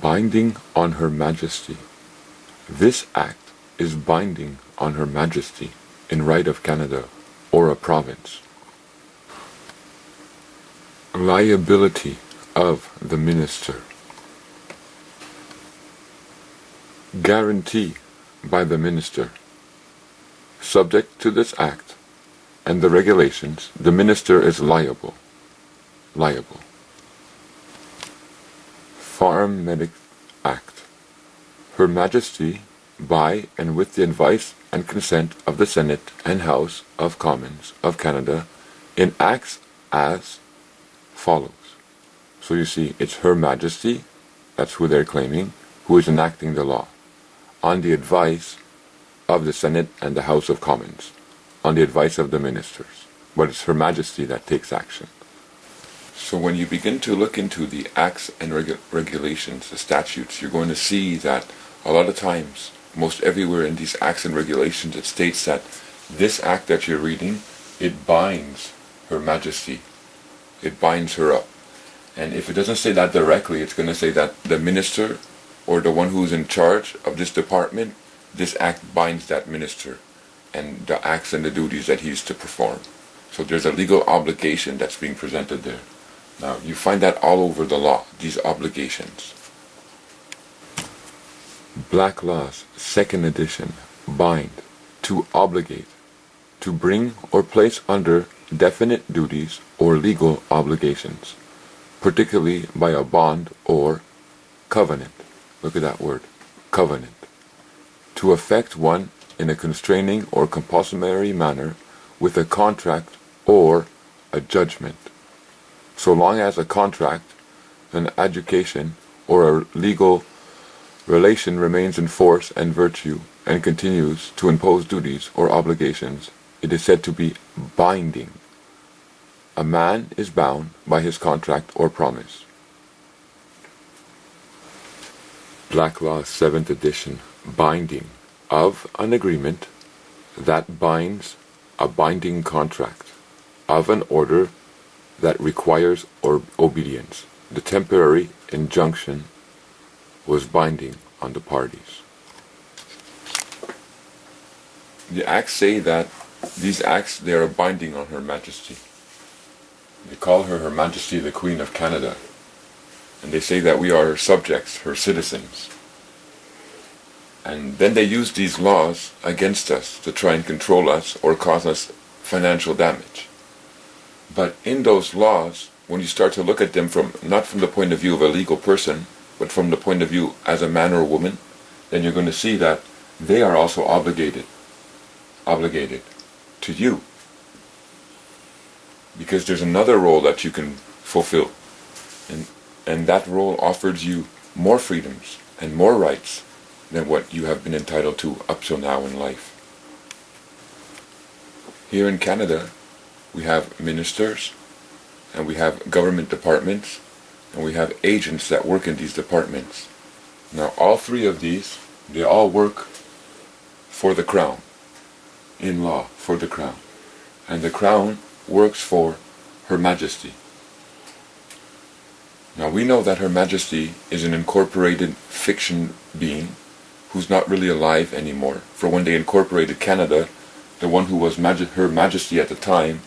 Binding on Her Majesty. This act is binding on Her Majesty in right of Canada or a province. Liability of the minister. Guarantee by the minister. Subject to this act and the regulations, the minister is liable. Farm Medic Act. Her Majesty, by and with the advice and consent of the Senate and House of Commons of Canada, enacts as follows. So you see, it's Her Majesty, that's who they're claiming, who is enacting the law, on the advice of the Senate and the House of Commons, on the advice of the ministers. But it's Her Majesty that takes action. So when you begin to look into the acts and regulations, the statutes, you're going to see that a lot of times, most everywhere in these acts and regulations, it states that this act that you're reading, it binds Her Majesty. It binds her up. And if it doesn't say that directly, it's going to say that the minister or the one who's in charge of this department, this act binds that minister and the acts and the duties that he's to perform. So there's a legal obligation that's being presented there. Now, you find that all over the law, these obligations. Black Laws, 2nd edition, bind, to obligate, to bring or place under definite duties or legal obligations, particularly by a bond or covenant. Look at that word, covenant. To effect one in a constraining or compulsory manner with a contract or a judgment, so long as a contract, an adjudication, or a legal relation remains in force and virtue and continues to impose duties or obligations, it is said to be binding. A man is bound by his contract or promise. Black Law, 7th edition, binding, of an agreement that binds a binding contract, of an order that requires obedience. The temporary injunction was binding on the parties. The acts say that these acts, they are binding on Her Majesty. They call her Her Majesty the Queen of Canada. And they say that we are her subjects, her citizens. And then they use these laws against us to try and control us or cause us financial damage. But in those laws, when you start to look at them from not from the point of view of a legal person, but from the point of view as a man or a woman, then you're going to see that they are also obligated to you. Because there's another role that you can fulfill. And that role offers you more freedoms and more rights than what you have been entitled to up till now in life. Here in Canada, we have ministers, and we have government departments, and we have agents that work in these departments. Now, all three of these, they all work for the Crown, in law, for the Crown. And the Crown works for Her Majesty. Now, we know that Her Majesty is an incorporated fiction being who's not really alive anymore. For when they incorporated Canada, the one who was Her Majesty at the time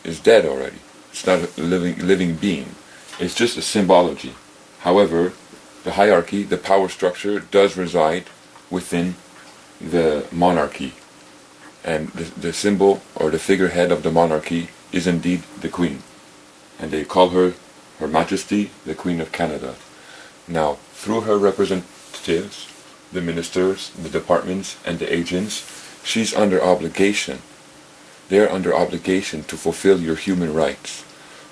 is dead already. It's not a living being. It's just a symbology. However, the hierarchy, the power structure, does reside within the monarchy. And the symbol or the figurehead of the monarchy is indeed the Queen. And they call her Her Majesty, the Queen of Canada. Now, through her representatives, the ministers, the departments, and the agents, she's under obligation. They're under obligation to fulfill your human rights.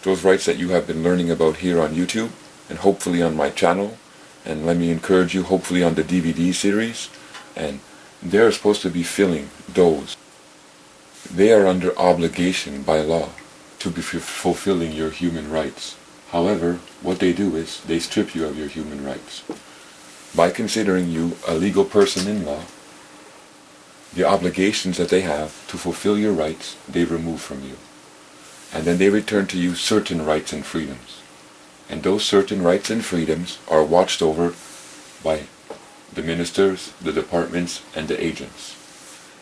Those rights that you have been learning about here on YouTube, and hopefully on my channel, and let me encourage you, hopefully on the DVD series, and they're supposed to be filling those. They are under obligation by law to be fulfilling your human rights. However, what they do is they strip you of your human rights. By considering you a legal person in law, the obligations that they have to fulfill your rights, they remove from you. And then they return to you certain rights and freedoms. And those certain rights and freedoms are watched over by the ministers, the departments, and the agents.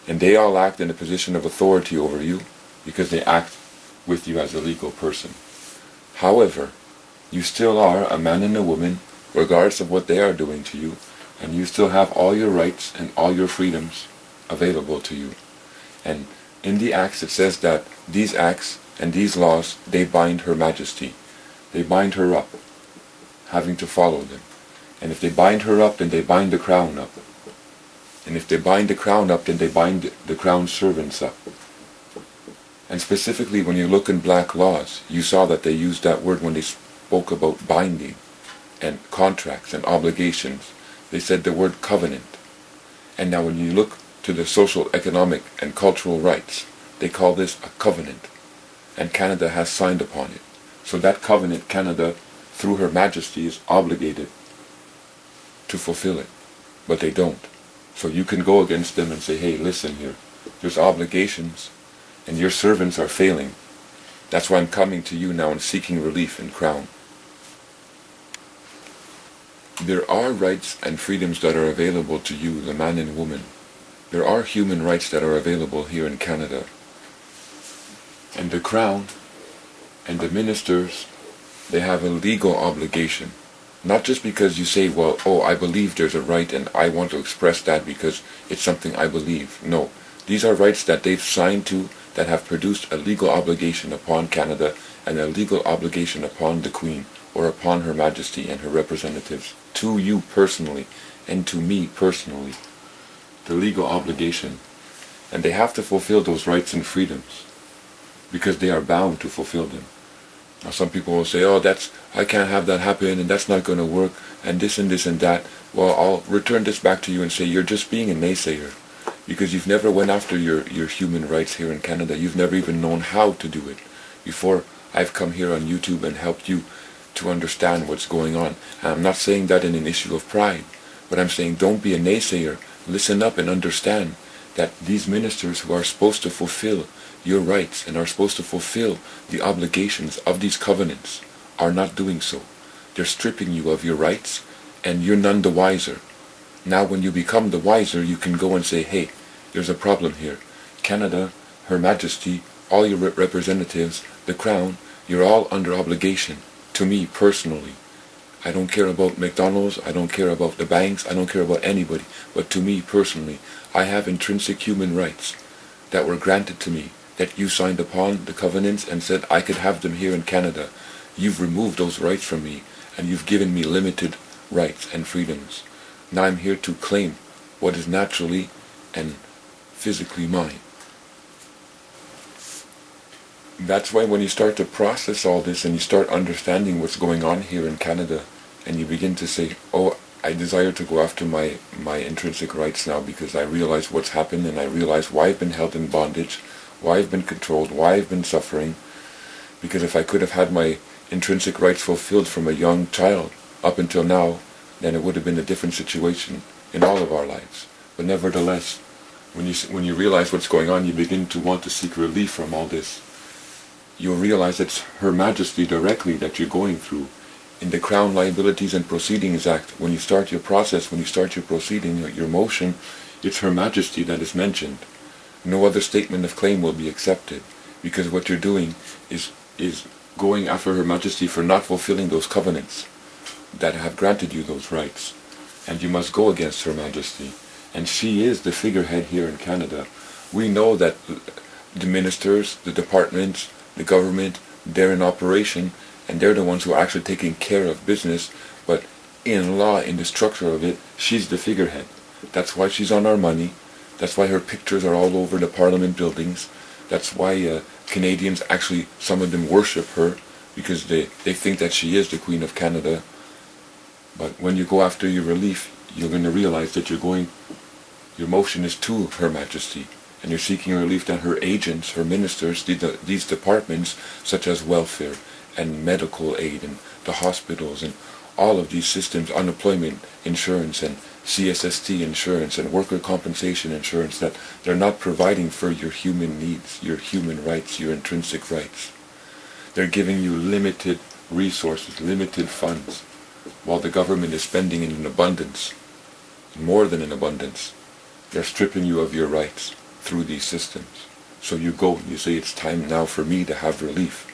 And they all act in a position of authority over you because they act with you as a legal person. However, you still are a man and a woman, regardless of what they are doing to you, and you still have all your rights and all your freedoms available to you. And in the acts it says that these acts and these laws, they bind Her Majesty. They bind her up, having to follow them. And if they bind her up, then they bind the crown up. And if they bind the crown up, then they bind the crown servants up. And specifically when you look in black laws, you saw that they used that word when they spoke about binding and contracts and obligations. They said the word covenant. And now when you look to the social, economic, and cultural rights, they call this a covenant. And Canada has signed upon it. So that covenant, Canada, through Her Majesty, is obligated to fulfill it. But they don't. So you can go against them and say, hey, listen here, there's obligations, and your servants are failing. That's why I'm coming to you now and seeking relief in Crown. There are rights and freedoms that are available to you, the man and woman. There are human rights that are available here in Canada. And the Crown and the ministers, they have a legal obligation. Not just because you say, well, oh, I believe there's a right and I want to express that because it's something I believe. No. These are rights that they've signed to that have produced a legal obligation upon Canada and a legal obligation upon the Queen or upon Her Majesty and her representatives, to you personally and to me personally. The legal obligation. And they have to fulfill those rights and freedoms because they are bound to fulfill them. Now some people will say, oh, I can't have that happen and that's not going to work and this and this and that. Well, I'll return this back to you and say you're just being a naysayer because you've never went after your human rights here in Canada. You've never even known how to do it. Before I've come here on YouTube and helped you to understand what's going on. And I'm not saying that in an issue of pride, but I'm saying don't be a naysayer. Listen up and understand that these ministers who are supposed to fulfill your rights and are supposed to fulfill the obligations of these covenants are not doing so. They're stripping you of your rights and you're none the wiser. Now when you become the wiser, you can go and say, hey, there's a problem here. Canada, Her Majesty, all your representatives, the Crown, you're all under obligation to me personally. I don't care about McDonald's, I don't care about the banks, I don't care about anybody, but to me personally, I have intrinsic human rights that were granted to me, that you signed upon the covenants and said I could have them here in Canada. You've removed those rights from me, and you've given me limited rights and freedoms. Now I'm here to claim what is naturally and physically mine. That's why when you start to process all this and you start understanding what's going on here in Canada, and you begin to say, oh, I desire to go after my intrinsic rights now because I realize what's happened and I realize why I've been held in bondage, why I've been controlled, why I've been suffering. Because if I could have had my intrinsic rights fulfilled from a young child up until now, then it would have been a different situation in all of our lives. But nevertheless, when you realize what's going on, you begin to want to seek relief from all this. You'll realize it's Her Majesty directly that you're going through. In the Crown Liabilities and Proceedings Act, when you start your process, when you start your proceeding, your motion, it's Her Majesty that is mentioned. No other statement of claim will be accepted, because what you're doing is going after Her Majesty for not fulfilling those covenants that have granted you those rights. And you must go against Her Majesty. And she is the figurehead here in Canada. We know that the ministers, the departments, the government, they're in operation, and they're the ones who are actually taking care of business, but in law, in the structure of it, she's the figurehead. That's why she's on our money. That's why her pictures are all over the Parliament buildings. That's why Canadians actually, some of them worship her, because they think that she is the Queen of Canada. But when you go after your relief, you're going to realize that your motion is to Her Majesty. And you're seeking relief that her agents, her ministers, these departments, such as welfare and medical aid and the hospitals and all of these systems, unemployment insurance and CSST insurance and worker compensation insurance, that they're not providing for your human needs, your human rights, your intrinsic rights. They're giving you limited resources, limited funds, while the government is spending in an abundance, more than an abundance. They're stripping you of your rights through these systems. So you go and you say, it's time now for me to have relief.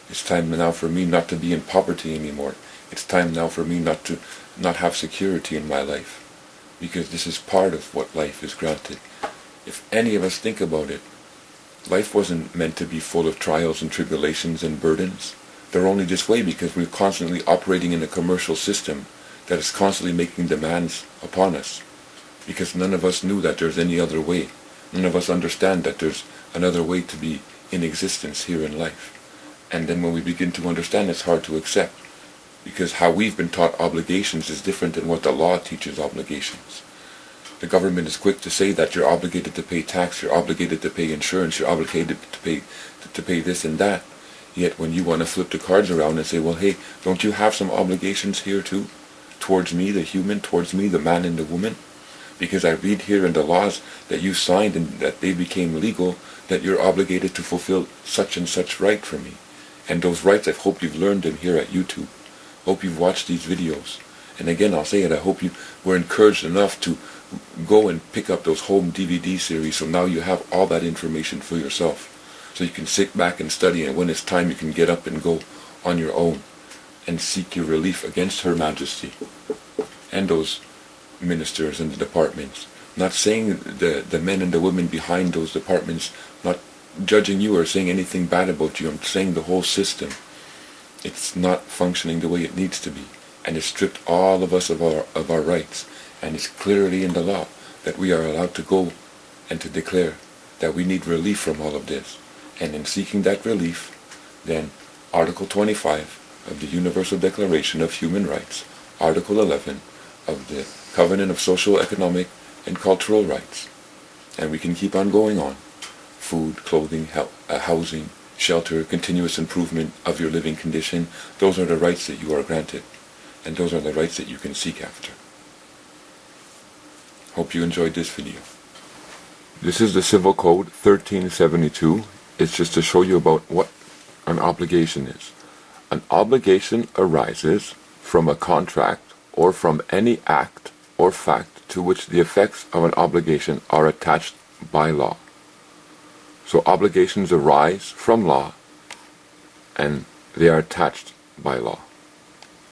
It's time now for me not to be in poverty anymore. It's time now for me not have security in my life. Because this is part of what life is granted. If any of us think about it, life wasn't meant to be full of trials and tribulations and burdens. They're only this way because we're constantly operating in a commercial system that is constantly making demands upon us. Because none of us knew that there's any other way. None of us understand that there's another way to be in existence here in life. And then when we begin to understand, it's hard to accept. Because how we've been taught obligations is different than what the law teaches obligations. The government is quick to say that you're obligated to pay tax, you're obligated to pay insurance, you're obligated to pay this and that. Yet when you want to flip the cards around and say, well, hey, don't you have some obligations here too? Towards me, the human, towards me, the man and the woman? Because I read here in the laws that you signed and that they became legal, that you're obligated to fulfill such and such right for me. And those rights, I hope you've learned them here at YouTube. Hope you've watched these videos. And again, I'll say it, I hope you were encouraged enough to go and pick up those home DVD series, so now you have all that information for yourself. So you can sit back and study, and when it's time you can get up and go on your own and seek your relief against Her Majesty and those ministers and the departments. Not saying the men and the women behind those departments, not judging you or saying anything bad about you. I'm saying the whole system. It's not functioning the way it needs to be. And it stripped all of us of our rights. And it's clearly in the law that we are allowed to go and to declare that we need relief from all of this. And in seeking that relief, then Article 25 of the Universal Declaration of Human Rights, Article 11 of the Covenant of Social, Economic, and Cultural Rights. And we can keep on going on. Food, clothing, housing, shelter, continuous improvement of your living condition. Those are the rights that you are granted. And those are the rights that you can seek after. Hope you enjoyed this video. This is the Civil Code 1372. It's just to show you about what an obligation is. An obligation arises from a contract or from any act or fact to which the effects of an obligation are attached by law. So obligations arise from law and they are attached by law.